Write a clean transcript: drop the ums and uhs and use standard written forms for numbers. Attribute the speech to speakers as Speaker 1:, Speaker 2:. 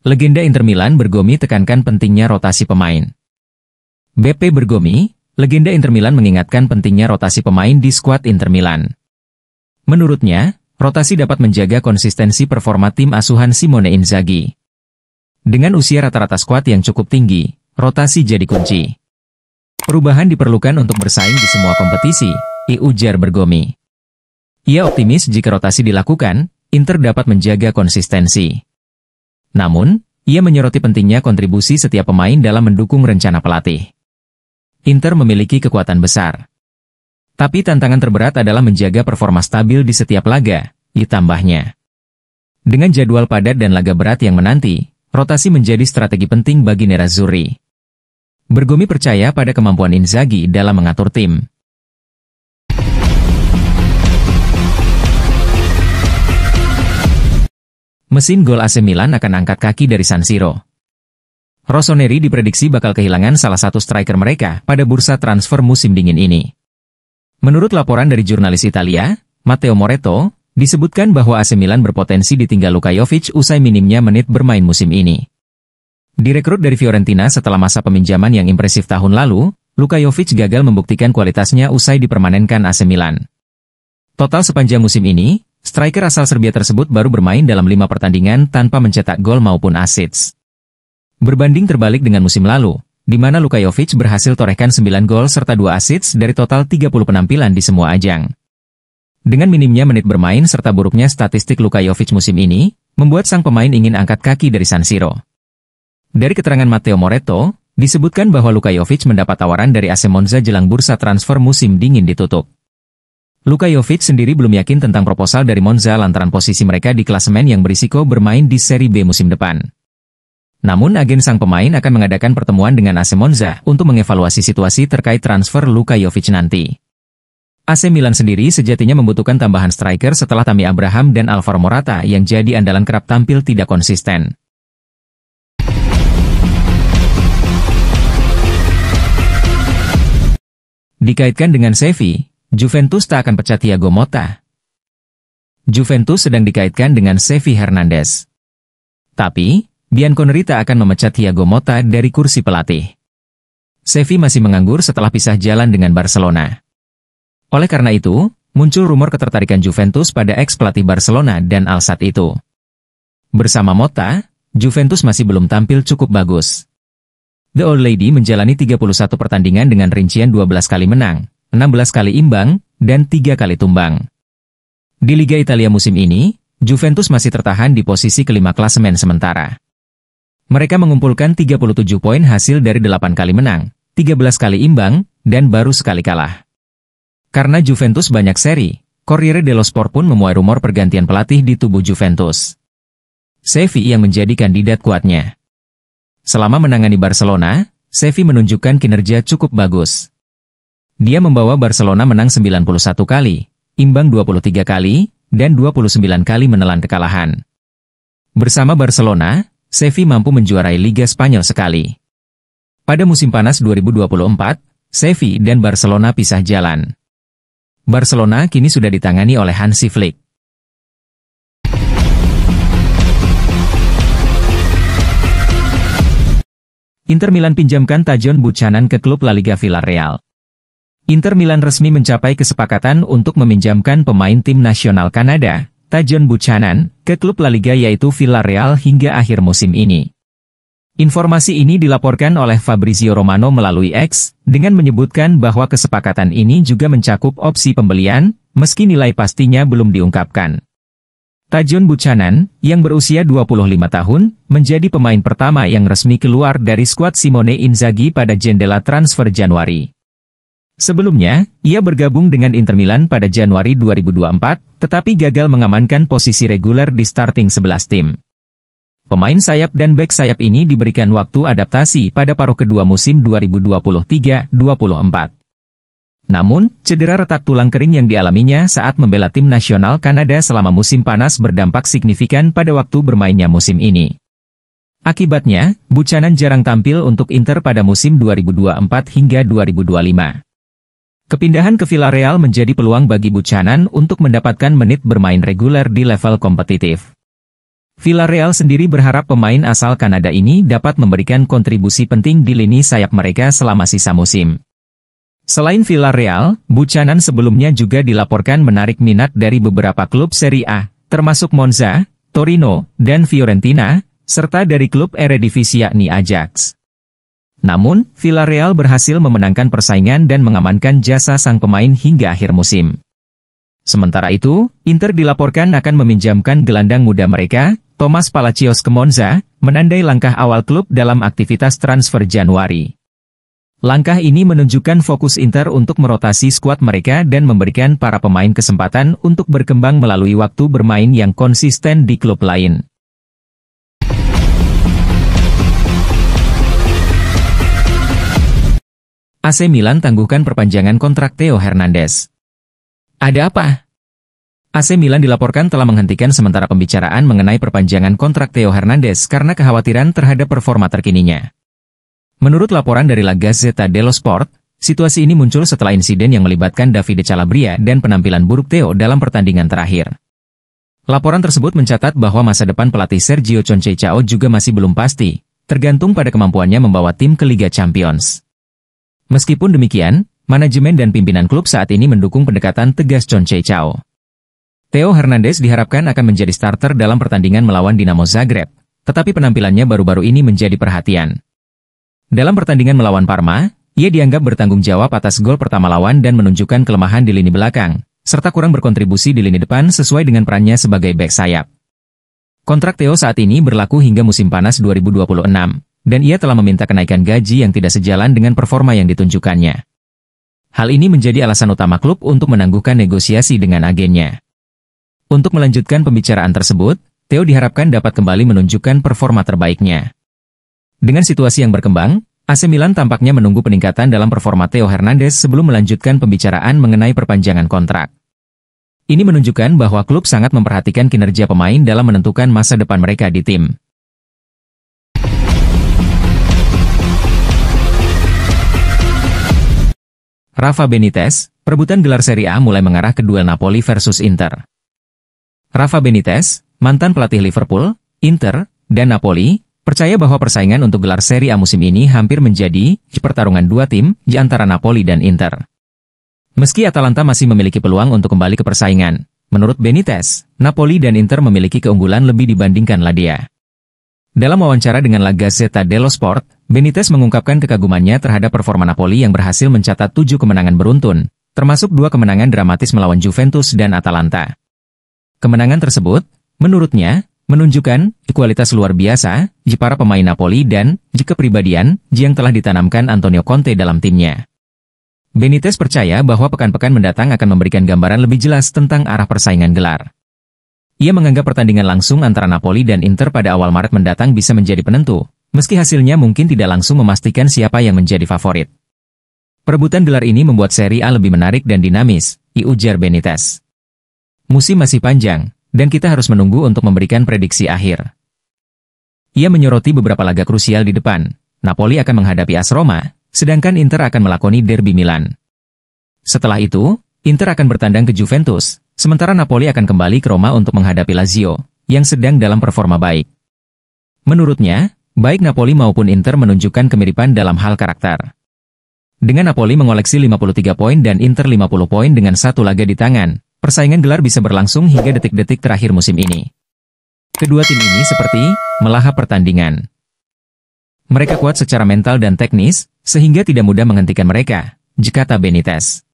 Speaker 1: Legenda Inter Milan Bergomi tekankan pentingnya rotasi pemain. BP Bergomi, legenda Inter Milan mengingatkan pentingnya rotasi pemain di skuad Inter Milan. Menurutnya, rotasi dapat menjaga konsistensi performa tim asuhan Simone Inzaghi. Dengan usia rata-rata skuad yang cukup tinggi, rotasi jadi kunci. Perubahan diperlukan untuk bersaing di semua kompetisi, ujar Bergomi. Ia optimis jika rotasi dilakukan, Inter dapat menjaga konsistensi. Namun, ia menyoroti pentingnya kontribusi setiap pemain dalam mendukung rencana pelatih. Inter memiliki kekuatan besar. Tapi tantangan terberat adalah menjaga performa stabil di setiap laga, ditambahnya. Dengan jadwal padat dan laga berat yang menanti, rotasi menjadi strategi penting bagi Nerazzurri. Bergomi percaya pada kemampuan Inzaghi dalam mengatur tim. Mesin gol AC Milan akan angkat kaki dari San Siro. Rossoneri diprediksi bakal kehilangan salah satu striker mereka pada bursa transfer musim dingin ini. Menurut laporan dari jurnalis Italia, Matteo Moretto, disebutkan bahwa AC Milan berpotensi ditinggal Luka Jovic usai minimnya menit bermain musim ini. Direkrut dari Fiorentina setelah masa peminjaman yang impresif tahun lalu, Luka Jovic gagal membuktikan kualitasnya usai dipermanenkan AC Milan. Total sepanjang musim ini, striker asal Serbia tersebut baru bermain dalam 5 pertandingan tanpa mencetak gol maupun assist. Berbanding terbalik dengan musim lalu, di mana Luka Jovic berhasil torehkan 9 gol serta 2 assist dari total 30 penampilan di semua ajang. Dengan minimnya menit bermain serta buruknya statistik Luka Jovic musim ini, membuat sang pemain ingin angkat kaki dari San Siro. Dari keterangan Matteo Moretto, disebutkan bahwa Luka Jovic mendapat tawaran dari AC Monza jelang bursa transfer musim dingin ditutup. Luka Jovic sendiri belum yakin tentang proposal dari Monza lantaran posisi mereka di klasemen yang berisiko bermain di Serie B musim depan. Namun agen sang pemain akan mengadakan pertemuan dengan AC Monza untuk mengevaluasi situasi terkait transfer Luka Jovic nanti. AC Milan sendiri sejatinya membutuhkan tambahan striker setelah Tammy Abraham dan Alvaro Morata yang jadi andalan kerap tampil tidak konsisten. Dikaitkan dengan Xavi, Juventus tak akan pecat Thiago Motta. Juventus sedang dikaitkan dengan Xavi Hernandez. Tapi, Bianconeri tak akan memecat Thiago Motta dari kursi pelatih. Xavi masih menganggur setelah pisah jalan dengan Barcelona. Oleh karena itu, muncul rumor ketertarikan Juventus pada ex-pelatih Barcelona dan Al Sadd itu. Bersama Motta, Juventus masih belum tampil cukup bagus. The Old Lady menjalani 31 pertandingan dengan rincian 12 kali menang, 16 kali imbang, dan 3 kali tumbang. Di Liga Italia musim ini, Juventus masih tertahan di posisi kelima klasemen sementara. Mereka mengumpulkan 37 poin hasil dari 8 kali menang, 13 kali imbang, dan baru sekali kalah. Karena Juventus banyak seri, Corriere dello Sport pun memuai rumor pergantian pelatih di tubuh Juventus. Xavi yang menjadi kandidat kuatnya. Selama menangani Barcelona, Xavi menunjukkan kinerja cukup bagus. Dia membawa Barcelona menang 91 kali, imbang 23 kali, dan 29 kali menelan kekalahan. Bersama Barcelona, Xavi mampu menjuarai Liga Spanyol sekali. Pada musim panas 2024, Xavi dan Barcelona pisah jalan. Barcelona kini sudah ditangani oleh Hansi Flick. Inter Milan pinjamkan Tajon Buchanan ke klub La Liga Villarreal. Inter Milan resmi mencapai kesepakatan untuk meminjamkan pemain tim nasional Kanada, Tajon Buchanan, ke klub La Liga yaitu Villarreal hingga akhir musim ini. Informasi ini dilaporkan oleh Fabrizio Romano melalui X, dengan menyebutkan bahwa kesepakatan ini juga mencakup opsi pembelian, meski nilai pastinya belum diungkapkan. Tajon Buchanan, yang berusia 25 tahun, menjadi pemain pertama yang resmi keluar dari skuad Simone Inzaghi pada jendela transfer Januari. Sebelumnya, ia bergabung dengan Inter Milan pada Januari 2024, tetapi gagal mengamankan posisi reguler di starting 11 tim. Pemain sayap dan bek sayap ini diberikan waktu adaptasi pada paruh kedua musim 2023-24. Namun, cedera retak tulang kering yang dialaminya saat membela tim nasional Kanada selama musim panas berdampak signifikan pada waktu bermainnya musim ini. Akibatnya, Buchanan jarang tampil untuk Inter pada musim 2024 hingga 2025. Kepindahan ke Villarreal menjadi peluang bagi Buchanan untuk mendapatkan menit bermain reguler di level kompetitif. Villarreal sendiri berharap pemain asal Kanada ini dapat memberikan kontribusi penting di lini sayap mereka selama sisa musim. Selain Villarreal, Buchanan sebelumnya juga dilaporkan menarik minat dari beberapa klub Serie A, termasuk Monza, Torino, dan Fiorentina, serta dari klub Eredivisie yakni Ajax. Namun, Villarreal berhasil memenangkan persaingan dan mengamankan jasa sang pemain hingga akhir musim. Sementara itu, Inter dilaporkan akan meminjamkan gelandang muda mereka, Thomas Palacios ke Monza, menandai langkah awal klub dalam aktivitas transfer Januari. Langkah ini menunjukkan fokus Inter untuk merotasi skuad mereka dan memberikan para pemain kesempatan untuk berkembang melalui waktu bermain yang konsisten di klub lain. AC Milan tangguhkan perpanjangan kontrak Theo Hernandez. Ada apa? AC Milan dilaporkan telah menghentikan sementara pembicaraan mengenai perpanjangan kontrak Theo Hernandez karena kekhawatiran terhadap performa terkininya. Menurut laporan dari La Gazzetta dello Sport, situasi ini muncul setelah insiden yang melibatkan Davide Calabria dan penampilan buruk Theo dalam pertandingan terakhir. Laporan tersebut mencatat bahwa masa depan pelatih Sergio Conceição juga masih belum pasti, tergantung pada kemampuannya membawa tim ke Liga Champions. Meskipun demikian, manajemen dan pimpinan klub saat ini mendukung pendekatan tegas Conceição. Theo Hernandez diharapkan akan menjadi starter dalam pertandingan melawan Dinamo Zagreb, tetapi penampilannya baru-baru ini menjadi perhatian. Dalam pertandingan melawan Parma, ia dianggap bertanggung jawab atas gol pertama lawan dan menunjukkan kelemahan di lini belakang, serta kurang berkontribusi di lini depan sesuai dengan perannya sebagai bek sayap. Kontrak Theo saat ini berlaku hingga musim panas 2026, dan ia telah meminta kenaikan gaji yang tidak sejalan dengan performa yang ditunjukkannya. Hal ini menjadi alasan utama klub untuk menangguhkan negosiasi dengan agennya. Untuk melanjutkan pembicaraan tersebut, Theo diharapkan dapat kembali menunjukkan performa terbaiknya. Dengan situasi yang berkembang, AC Milan tampaknya menunggu peningkatan dalam performa Theo Hernandez sebelum melanjutkan pembicaraan mengenai perpanjangan kontrak. Ini menunjukkan bahwa klub sangat memperhatikan kinerja pemain dalam menentukan masa depan mereka di tim. Rafa Benitez, perebutan gelar Serie A mulai mengarah ke duel Napoli versus Inter. Rafa Benitez, mantan pelatih Liverpool, Inter, dan Napoli, percaya bahwa persaingan untuk gelar Serie A musim ini hampir menjadi pertarungan dua tim di antara Napoli dan Inter. Meski Atalanta masih memiliki peluang untuk kembali ke persaingan, menurut Benitez, Napoli dan Inter memiliki keunggulan lebih dibandingkan Lazio. Dalam wawancara dengan La Gazzetta dello Sport, Benitez mengungkapkan kekagumannya terhadap performa Napoli yang berhasil mencatat 7 kemenangan beruntun, termasuk 2 kemenangan dramatis melawan Juventus dan Atalanta. Kemenangan tersebut, menurutnya, menunjukkan kualitas luar biasa di para pemain Napoli dan kepribadian yang telah ditanamkan Antonio Conte dalam timnya. Benitez percaya bahwa pekan-pekan mendatang akan memberikan gambaran lebih jelas tentang arah persaingan gelar. Ia menganggap pertandingan langsung antara Napoli dan Inter pada awal Maret mendatang bisa menjadi penentu, meski hasilnya mungkin tidak langsung memastikan siapa yang menjadi favorit. Perebutan gelar ini membuat Serie A lebih menarik dan dinamis, ujar Benitez. Musim masih panjang, dan kita harus menunggu untuk memberikan prediksi akhir. Ia menyoroti beberapa laga krusial di depan. Napoli akan menghadapi AS Roma, sedangkan Inter akan melakoni derby Milan. Setelah itu, Inter akan bertandang ke Juventus, sementara Napoli akan kembali ke Roma untuk menghadapi Lazio, yang sedang dalam performa baik. Menurutnya, baik Napoli maupun Inter menunjukkan kemiripan dalam hal karakter. Dengan Napoli mengoleksi 53 poin dan Inter 50 poin dengan satu laga di tangan, persaingan gelar bisa berlangsung hingga detik-detik terakhir musim ini. Kedua tim ini seperti melahap pertandingan. Mereka kuat secara mental dan teknis, sehingga tidak mudah menghentikan mereka, kata Benitez.